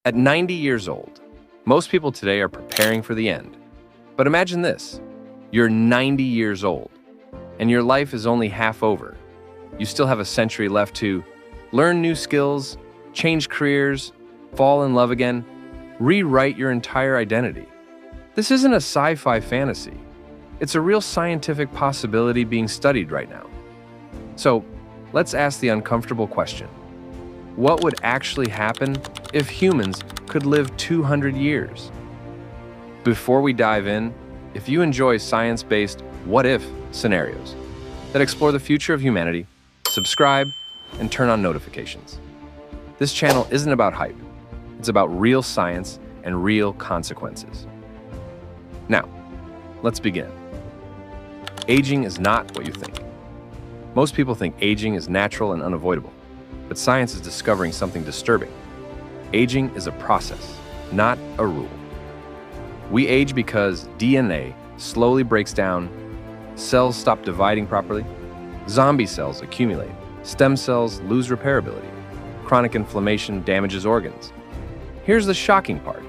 At 90 years old, most people today are preparing for the end. But imagine this, you're 90 years old, and your life is only half over. You still have a century left to learn new skills, change careers, fall in love again, rewrite your entire identity. This isn't a sci-fi fantasy. It's a real scientific possibility being studied right now. So, let's ask the uncomfortable question. What would actually happen if humans could live 200 years? Before we dive in, if you enjoy science-based what-if scenarios that explore the future of humanity, subscribe and turn on notifications. This channel isn't about hype. It's about real science and real consequences. Now, let's begin. Aging is not what you think. Most people think aging is natural and unavoidable, but science is discovering something disturbing. Aging is a process, not a rule. We age because DNA slowly breaks down, cells stop dividing properly, zombie cells accumulate, stem cells lose repairability, chronic inflammation damages organs. Here's the shocking part.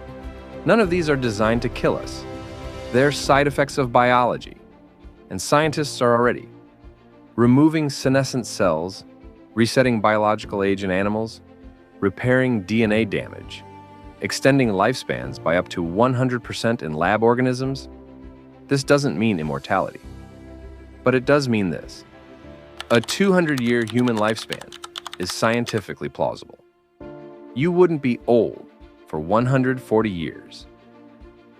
None of these are designed to kill us. They're side effects of biology, and scientists are already removing senescent cells, resetting biological age in animals, repairing DNA damage, extending lifespans by up to 100% in lab organisms. This doesn't mean immortality, but it does mean this. A 200-year human lifespan is scientifically plausible. You wouldn't be old for 140 years.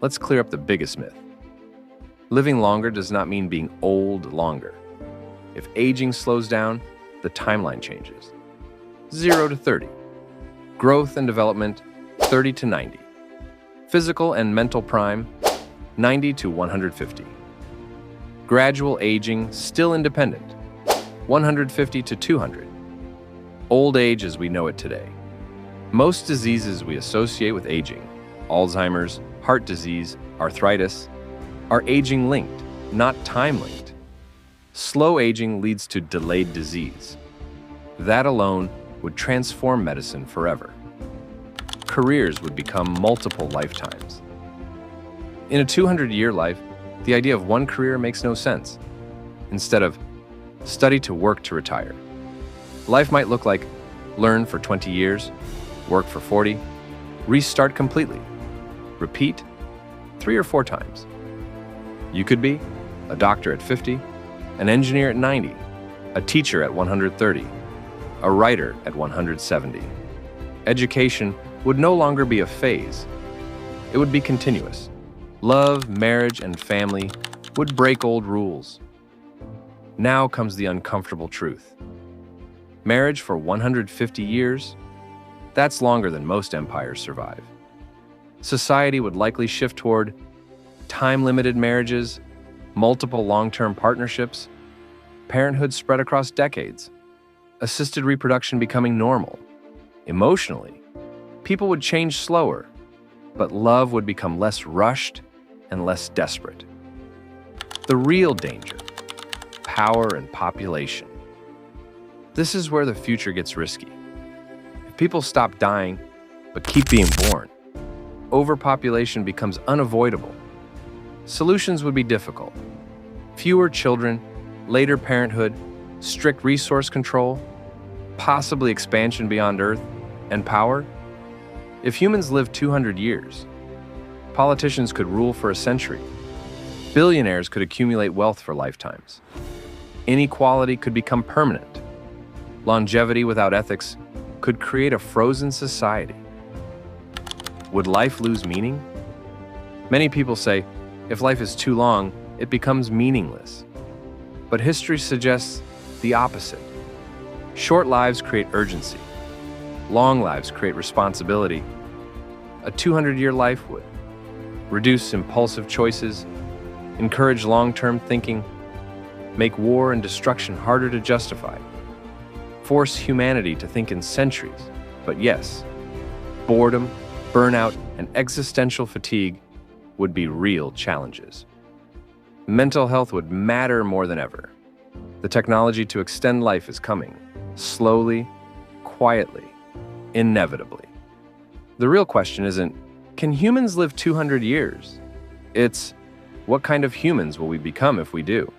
Let's clear up the biggest myth. Living longer does not mean being old longer. If aging slows down, the timeline changes. 0 to 30. Growth and development, 30 to 90. Physical and mental prime, 90 to 150. Gradual aging, still independent, 150 to 200. Old age as we know it today. Most diseases we associate with aging, Alzheimer's, heart disease, arthritis, are aging linked, not time linked. Slow aging leads to delayed disease. That alone would transform medicine forever. Careers would become multiple lifetimes. In a 200-year life, the idea of one career makes no sense. Instead of study to work to retire, life might look like learn for 20 years, work for 40, restart completely, repeat 3 or 4 times. You could be a doctor at 50, an engineer at 90, a teacher at 130, a writer at 170. Education would no longer be a phase. It would be continuous. Love, marriage, and family would break old rules. Now comes the uncomfortable truth. Marriage for 150 years? That's longer than most empires survive. Society would likely shift toward time-limited marriages, multiple long-term partnerships, parenthood spread across decades, assisted reproduction becoming normal. Emotionally, people would change slower, but love would become less rushed and less desperate. The real danger, power and population. This is where the future gets risky. If people stop dying, but keep being born, overpopulation becomes unavoidable. Solutions would be difficult. Fewer children, later parenthood, strict resource control, possibly expansion beyond Earth, and power. If humans lived 200 years, politicians could rule for a century. Billionaires could accumulate wealth for lifetimes. Inequality could become permanent. Longevity without ethics could create a frozen society. Would life lose meaning? Many people say, if life is too long, it becomes meaningless. But history suggests the opposite. Short lives create urgency. Long lives create responsibility. A 200-year life would reduce impulsive choices, encourage long-term thinking, make war and destruction harder to justify, force humanity to think in centuries. But yes, boredom, burnout, and existential fatigue would be real challenges. Mental health would matter more than ever. The technology to extend life is coming, slowly, quietly, inevitably. The real question isn't, can humans live 200 years? It's, what kind of humans will we become if we do?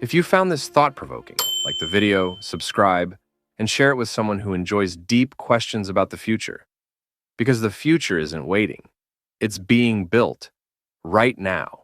If you found this thought-provoking, like the video, subscribe, and share it with someone who enjoys deep questions about the future. Because the future isn't waiting. It's being built right now.